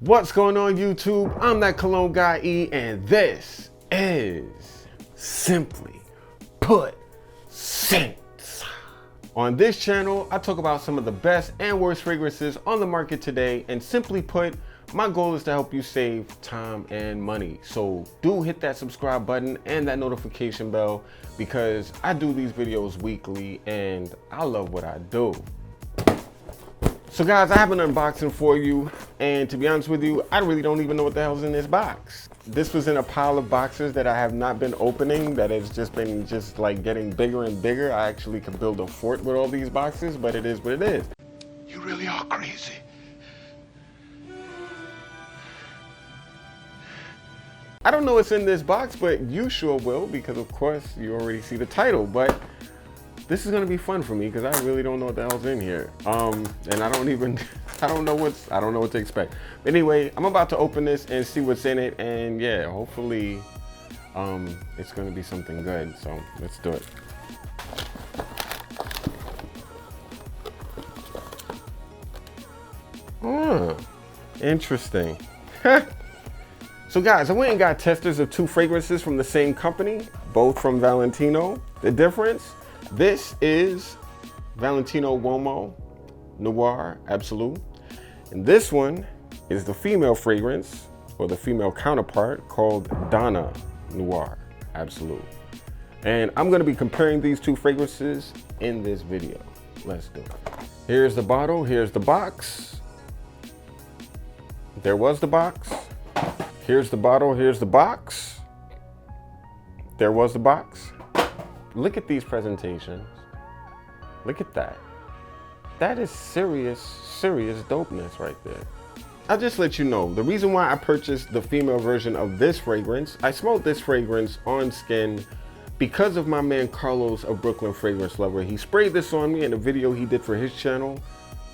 What's going on YouTube? I'm that cologne guy E, and this is Simply Put Scents. On this channel, I talk about some of the best and worst fragrances on the market today, and simply put, my goal is to help you save time and money. So do hit that subscribe button and that notification bell because I do these videos weekly and I love what I do. So guys, I have an unboxing for you, and to be honest with you, I really don't even know what the hell's in this box. This was in a pile of boxes that I have not been opening, that has just been like getting bigger and bigger. I actually could build a fort with all these boxes, but it is what it is. You really are crazy. I don't know what's in this box, but you sure will, because of course you already see the title. But this is gonna be fun for me because I really don't know what the hell's in here. And I don't know what to expect. But anyway, I'm about to open this and see what's in it, and yeah, hopefully it's gonna be something good. So let's do it. Interesting. So guys, I went and got testers of two fragrances from the same company, both from Valentino. The difference, this is Valentino Uomo Noir Absolu, and this one is the female fragrance, or the female counterpart, called Donna Noir Absolu. And I'm gonna be comparing these two fragrances in this video. Let's do it. Here's the bottle, here's the box. There was the box. Here's the bottle, here's the box. There was the box. Look at these presentations. Look at that. That is serious dopeness right there. I'll just let you know, the reason why I purchased the female version of this fragrance, I smelled this fragrance on skin because of my man Carlos of Brooklyn Fragrance Lover. He sprayed this on me in a video he did for his channel.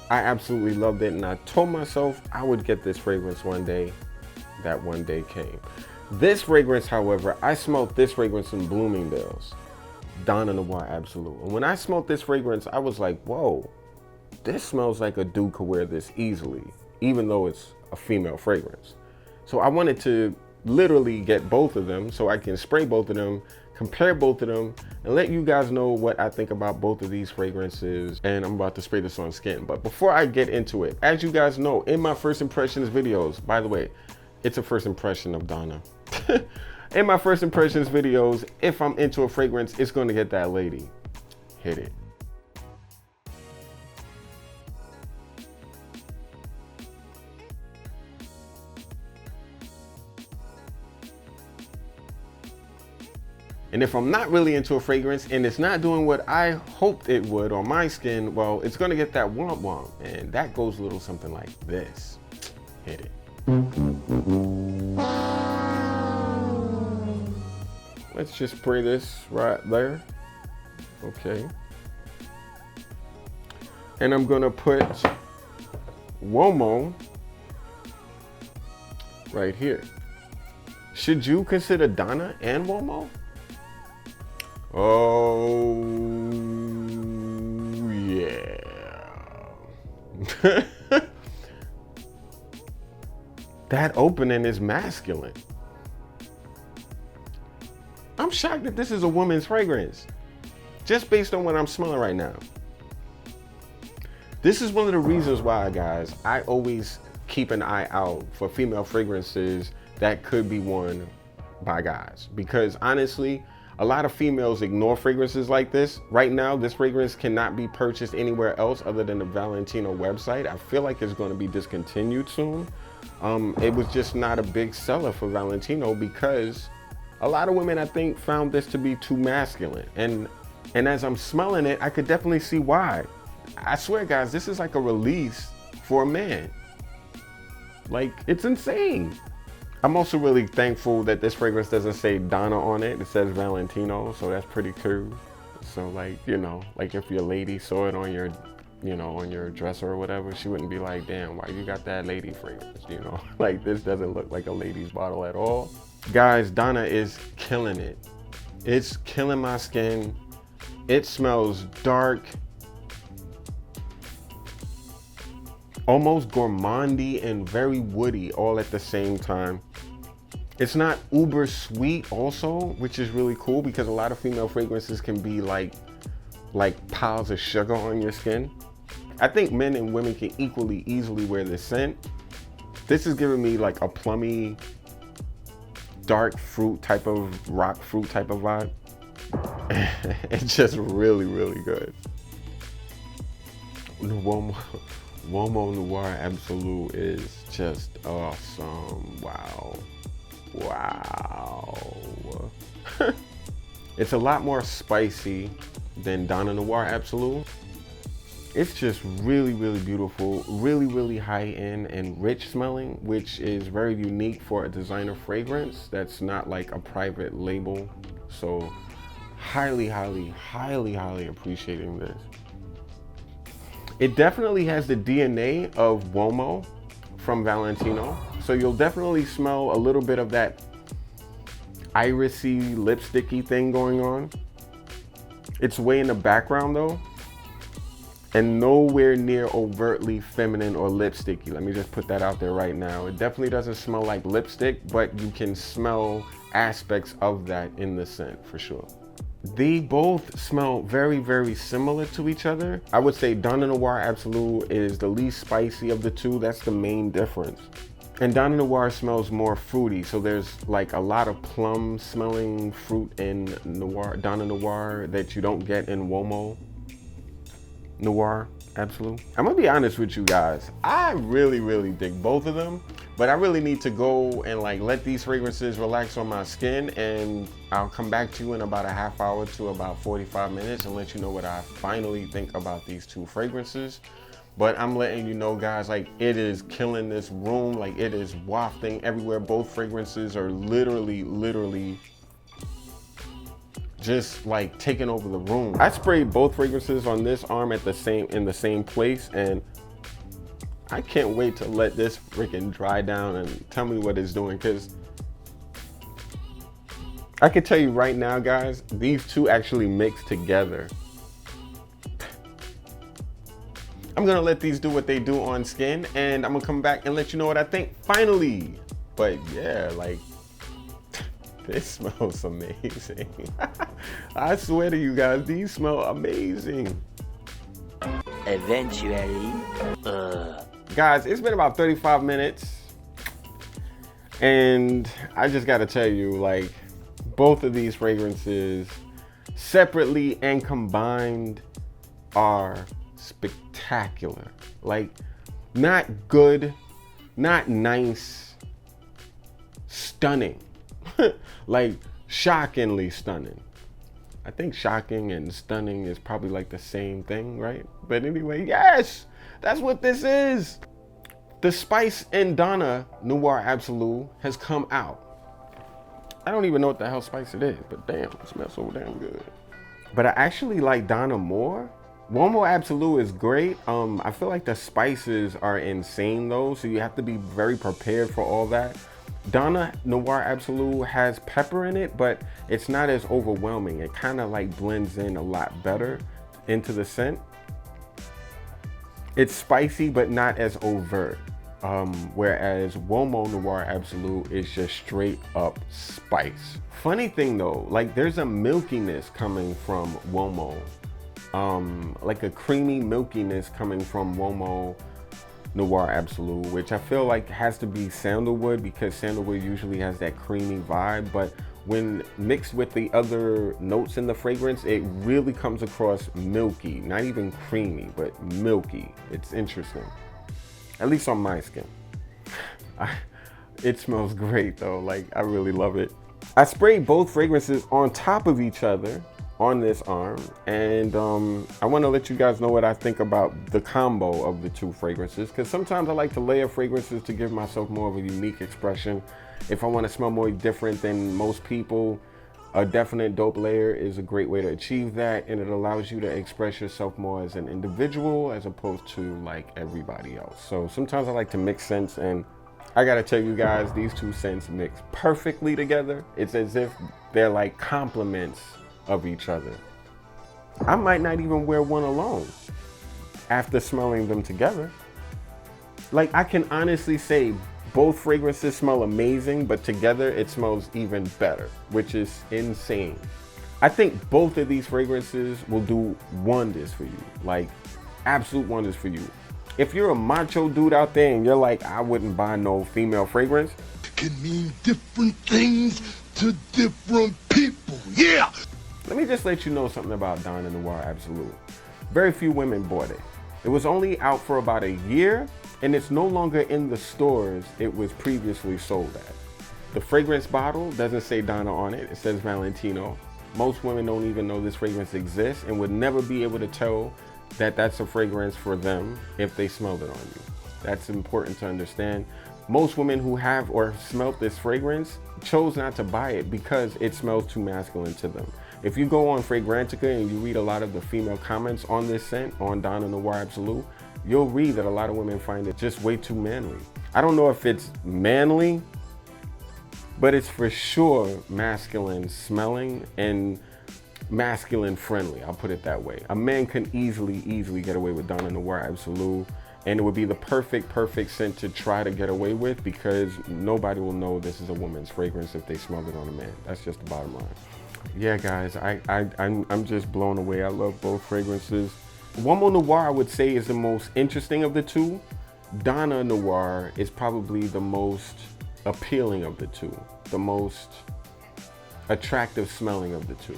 I absolutely loved it, and I told myself I would get this fragrance one day. That one day came. This fragrance, however, I smelled this fragrance in Bloomingdale's, Donna Noir Absolu. And when I smelled this fragrance, I was like, whoa, this smells like a dude could wear this easily, even though it's a female fragrance. So I wanted to literally get both of them so I can spray both of them, compare both of them, and let you guys know what I think about both of these fragrances. And I'm about to spray this on skin. But before I get into it, as you guys know, in my first impressions videos, by the way, it's a first impression of Donna. In my first impressions videos, if I'm into a fragrance, it's going to get that lady. Hit it. And if I'm not really into a fragrance and it's not doing what I hoped it would on my skin, well, it's going to get that womp womp. And that goes a little something like this. Hit it. Let's just spray this right there. Okay. And I'm gonna put Uomo right here. Should you consider Donna and Uomo? Oh yeah. That opening is masculine. I'm shocked that this is a woman's fragrance, just based on what I'm smelling right now. This is one of the reasons why, guys, I always keep an eye out for female fragrances that could be worn by guys. Because honestly, a lot of females ignore fragrances like this. Right now, this fragrance cannot be purchased anywhere else other than the Valentino website. I feel like it's going to be discontinued soon. It was just not a big seller for Valentino because a lot of women, I think, found this to be too masculine. And as I'm smelling it, I could definitely see why. I swear, guys, this is like a release for a man. Like, it's insane. I'm also really thankful that this fragrance doesn't say Donna on it. It says Valentino, so that's pretty cool. So like, you know, like if your lady saw it on your, you know, on your dresser or whatever, she wouldn't be like, damn, why you got that lady fragrance, you know? Like, this doesn't look like a lady's bottle at all. Guys, Donna is killing it. It's killing my skin. It smells dark. almost gourmandy and very woody all at the same time. It's not uber sweet also, which is really cool because a lot of female fragrances can be like piles of sugar on your skin. I think men and women can easily wear this scent. This is giving me like a plummy, dark fruit type of, rock fruit type of vibe. It's just really good. Uomo Noir Absolu is just awesome. Wow. It's a lot more spicy than Donna Noir Absolu. It's just really beautiful, really high-end and rich smelling, which is very unique for a designer fragrance that's not like a private label. So highly appreciating this. It definitely has the DNA of Uomo from Valentino. So you'll definitely smell a little bit of that irisy, lipsticky thing going on. It's way in the background though, and nowhere near overtly feminine or lipsticky. Let me just put that out there right now. It definitely doesn't smell like lipstick, but you can smell aspects of that in the scent for sure. They both smell very similar to each other. I would say Donna Noir Absolu is the least spicy of the two. That's the main difference. And Donna Noir smells more fruity. So there's like a lot of plum smelling fruit in Donna Noir that you don't get in Uomo Noir Absolu. I'm gonna be honest with you guys. I really dig both of them, but I really need to go and like let these fragrances relax on my skin, and I'll come back to you in about a half hour to about 45 minutes and let you know what I finally think about these two fragrances. But I'm letting you know, guys, like it is killing this room. Like it is wafting everywhere. Both fragrances are literally just like taking over the room. I sprayed both fragrances on this arm in the same place, and I can't wait to let this freaking dry down and tell me what it's doing, because I can tell you right now, guys, these two actually mix together. I'm gonna let these do what they do on skin, and I'm gonna come back and let you know what I think finally. But yeah, like, this smells amazing. I swear to you guys, these smell amazing. Eventually, Guys, it's been about 35 minutes, and I just gotta tell you, like, both of these fragrances, separately and combined, are spectacular. Like, not good, not nice, stunning. Like, shockingly stunning. I think shocking and stunning is probably like the same thing, right? But anyway, yes, that's what this is. The spice in Donna Noir Absolu has come out. I don't even know what the hell spice it is, but damn, it smells so damn good. But I actually like Donna more. Uomo Absolu is great. I feel like the spices are insane though, so you have to be very prepared for all that. Donna Noir Absolu has pepper in it, but it's not as overwhelming. It kind of like blends in a lot better into the scent. It's spicy, but not as overt. Whereas Uomo Noir Absolu is just straight up spice. Funny thing though, like there's a milkiness coming from Uomo. Like a creamy milkiness coming from Uomo Noir Absolu, which I feel like has to be sandalwood, because sandalwood usually has that creamy vibe, but when mixed with the other notes in the fragrance, it really comes across milky, not even creamy, but milky. It's interesting, at least on my skin. It smells great though, like I really love it. I sprayed both fragrances on top of each other on this arm, and I want to let you guys know what I think about the combo of the two fragrances, because sometimes I like to layer fragrances to give myself more of a unique expression. If I want to smell more different than most people, a definite dope layer is a great way to achieve that, and it allows you to express yourself more as an individual as opposed to like everybody else. So sometimes I like to mix scents, and I gotta tell you guys, these two scents mix perfectly together. It's as if they're like complements of each other. I might not even wear one alone after smelling them together. Like, I can honestly say both fragrances smell amazing, but together it smells even better, which is insane. I think both of these fragrances will do wonders for you, like absolute wonders for you. If you're a macho dude out there and you're like, I wouldn't buy no female fragrance, Can mean different things to different people. Yeah! let me just let you know something about Donna Noir Absolu. Very few women bought it. It was only out for about a year, and it's no longer in the stores it was previously sold at. The fragrance bottle doesn't say Donna on it, it says Valentino. Most women don't even know this fragrance exists and would never be able to tell that that's a fragrance for them if they smelled it on you. That's important to understand. Most women who have or smelt this fragrance chose not to buy it because it smells too masculine to them. If you go on Fragrantica and you read a lot of the female comments on this scent, on Donna Noir Absolu, you'll read that a lot of women find it just way too manly. I don't know if it's manly, but it's for sure masculine smelling and masculine friendly, I'll put it that way. A man can easily get away with Donna Noir Absolu, and it would be the perfect scent to try to get away with because nobody will know this is a woman's fragrance if they smell it on a man. That's just the bottom line. Yeah, guys, I'm just blown away. I love both fragrances. Uomo Noir, I would say, is the most interesting of the two. Donna Noir is probably the most appealing of the two, the most attractive smelling of the two.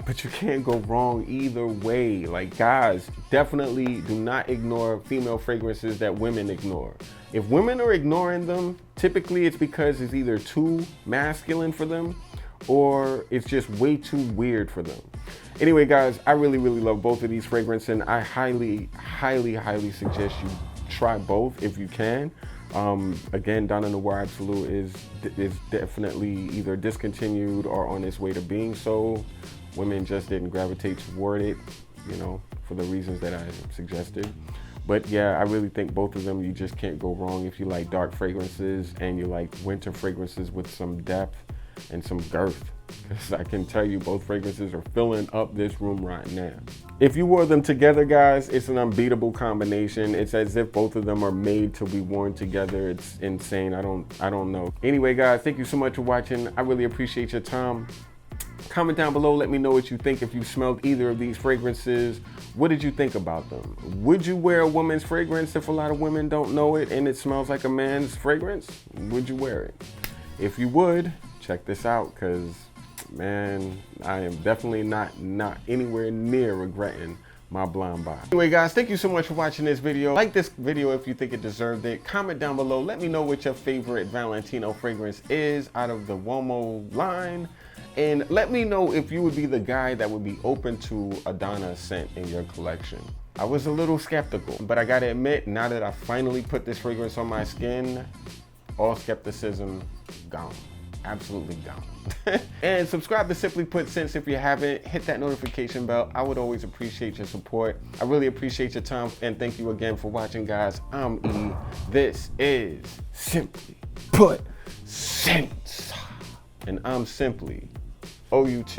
But you can't go wrong either way. Like, guys, definitely do not ignore female fragrances that women ignore. If women are ignoring them, typically it's because it's either too masculine for them or it's just way too weird for them. Anyway, guys, I really love both of these fragrances, and I highly suggest you try both if you can. Again, Donna Noir Absolu is definitely either discontinued or on its way to being sold. Women just didn't gravitate toward it, you know, for the reasons that I suggested. But yeah, I really think both of them, you just can't go wrong if you like dark fragrances and you like winter fragrances with some depth and some girth. Because I can tell you both fragrances are filling up this room right now. If you wore them together, guys, it's an unbeatable combination. It's as if both of them are made to be worn together. It's insane. I don't know. Anyway, guys, thank you so much for watching. I really appreciate your time. Comment down below, let me know what you think if you smelled either of these fragrances. What did you think about them? Would you wear a woman's fragrance if a lot of women don't know it and it smells like a man's fragrance? Would you wear it? If you would, check this out, because man, I am definitely not anywhere near regretting my blonde buy. Anyway, guys, thank you so much for watching this video. Like this video if you think it deserved it. Comment down below, let me know what your favorite Valentino fragrance is out of the Uomo line. And let me know if you would be the guy that would be open to a Donna scent in your collection. I was a little skeptical, but I gotta admit, now that I finally put this fragrance on my skin, all skepticism gone. Absolutely gone. And subscribe to SimplyPut Scents if you haven't. Hit that notification bell. I would always appreciate your support. I really appreciate your time, and thank you again for watching, guys. I'm E. This is SimplyPut Scents. And I'm Simply OUT